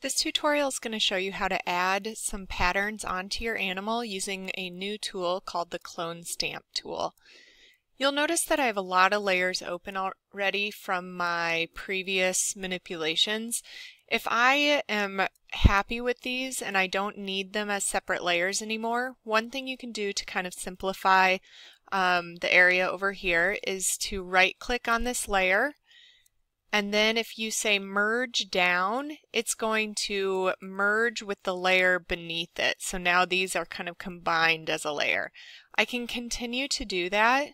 This tutorial is going to show you how to add some patterns onto your animal using a new tool called the Clone Stamp tool. You'll notice that I have a lot of layers open already from my previous manipulations. If I am happy with these and I don't need them as separate layers anymore, one thing you can do to kind of simplify the area over here is to right click on this layer. And then if you say merge down, it's going to merge with the layer beneath it. So now these are kind of combined as a layer. I can continue to do that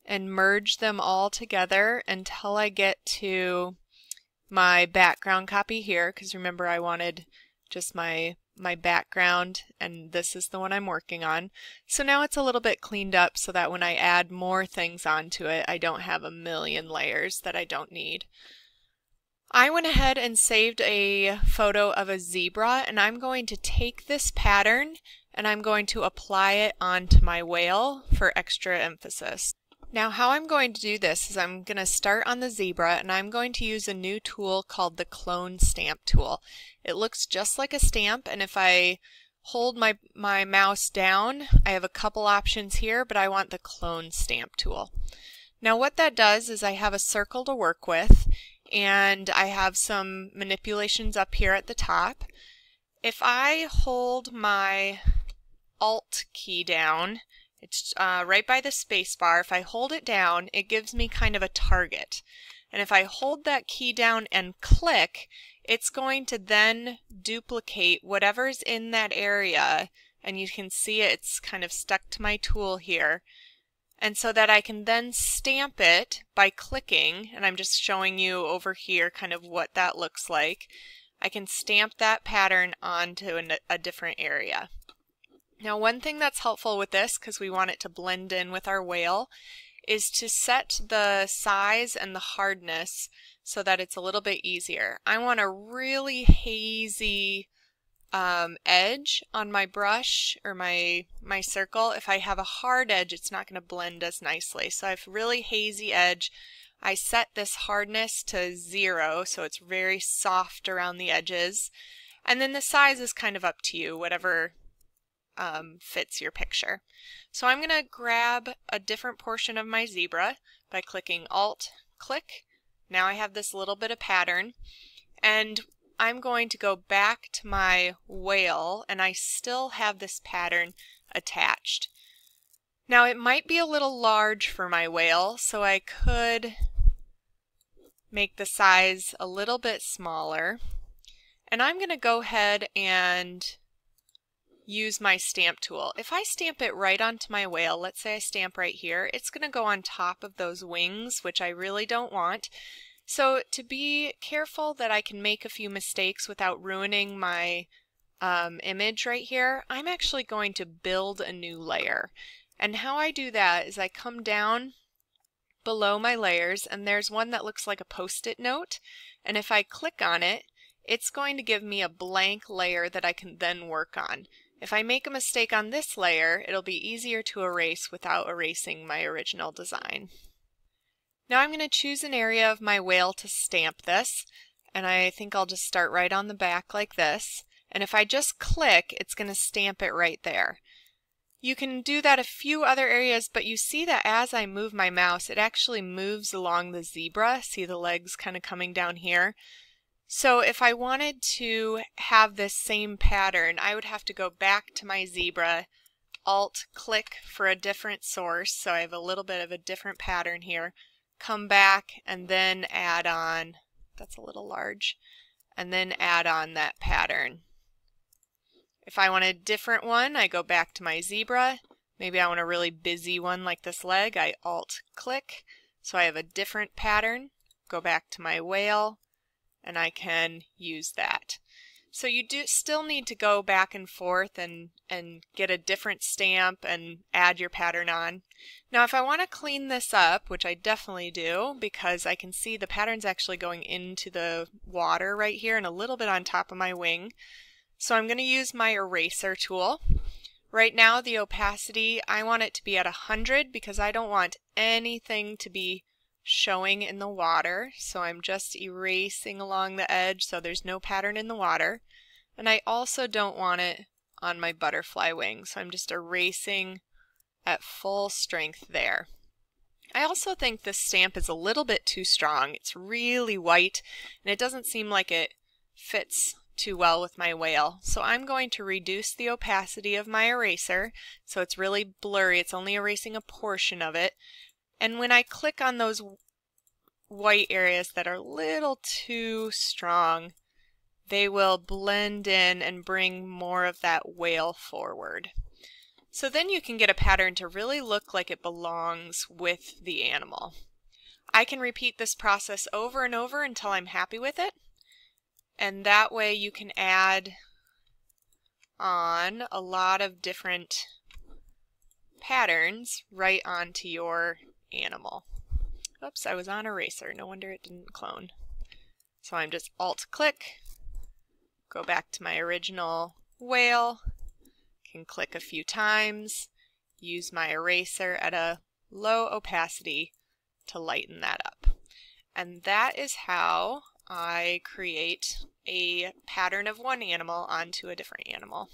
and merge them all together until I get to my background copy here, because remember I wanted just my background, and this is the one I'm working on. So now it's a little bit cleaned up so that when I add more things onto it, I don't have a million layers that I don't need. I went ahead and saved a photo of a zebra, and I'm going to take this pattern and I'm going to apply it onto my whale for extra emphasis. Now how I'm going to do this is I'm going to start on the zebra and I'm going to use a new tool called the Clone Stamp tool. It looks just like a stamp, and if I hold my mouse down, I have a couple options here, but I want the Clone Stamp tool. Now what that does is I have a circle to work with, and I have some manipulations up here at the top. If I hold my Alt key down, it's right by the space bar. If I hold it down, it gives me kind of a target. And if I hold that key down and click, it's going to then duplicate whatever's in that area. And you can see it's kind of stuck to my tool here. And so that I can then stamp it by clicking, and I'm just showing you over here kind of what that looks like. I can stamp that pattern onto a different area. Now one thing that's helpful with this, because we want it to blend in with our whale, is to set the size and the hardness so that it's a little bit easier. I want a really hazy edge on my brush or my circle. If I have a hard edge, it's not going to blend as nicely. So I have a really hazy edge. I set this hardness to 0, so it's very soft around the edges. And then the size is kind of up to you, whatever fits your picture. So I'm going to grab a different portion of my zebra by clicking Alt, click. Now I have this little bit of pattern, and I'm going to go back to my whale, and I still have this pattern attached. Now it might be a little large for my whale, so I could make the size a little bit smaller. And I'm going to go ahead and use my stamp tool. If I stamp it right onto my whale, let's say I stamp right here, it's going to go on top of those wings, which I really don't want. So to be careful that I can make a few mistakes without ruining my image right here, I'm actually going to build a new layer. And how I do that is I come down below my layers, and there's one that looks like a post-it note, and if I click on it, it's going to give me a blank layer that I can then work on. If I make a mistake on this layer, it'll be easier to erase without erasing my original design. Now I'm going to choose an area of my whale to stamp this, and I think I'll just start right on the back like this. And if I just click, it's going to stamp it right there. You can do that a few other areas, but you see that as I move my mouse, it actually moves along the zebra. See the legs kind of coming down here? So if I wanted to have this same pattern, I would have to go back to my zebra, Alt click for a different source, so I have a little bit of a different pattern here, come back and then add on, that's a little large, and then add on that pattern. If I want a different one, I go back to my zebra. Maybe I want a really busy one like this leg, I Alt click, so I have a different pattern, go back to my whale, and I can use that. So you do still need to go back and forth and get a different stamp and add your pattern on. Now if I want to clean this up, which I definitely do because I can see the pattern's actually going into the water right here and a little bit on top of my wing. So I'm going to use my eraser tool. Right now the opacity, I want it to be at 100 because I don't want anything to be showing in the water, so I'm just erasing along the edge so there's no pattern in the water. And I also don't want it on my butterfly wing, so I'm just erasing at full strength there. I also think this stamp is a little bit too strong. It's really white and it doesn't seem like it fits too well with my whale. So I'm going to reduce the opacity of my eraser so it's really blurry. It's only erasing a portion of it. And when I click on those white areas that are a little too strong, they will blend in and bring more of that whale forward. So then you can get a pattern to really look like it belongs with the animal. I can repeat this process over and over until I'm happy with it, and that way you can add on a lot of different patterns right onto your animal. Oops, I was on eraser. No wonder it didn't clone. So I'm just Alt-click, go back to my original whale, can click a few times, use my eraser at a low opacity to lighten that up. And that is how I create a pattern of one animal onto a different animal.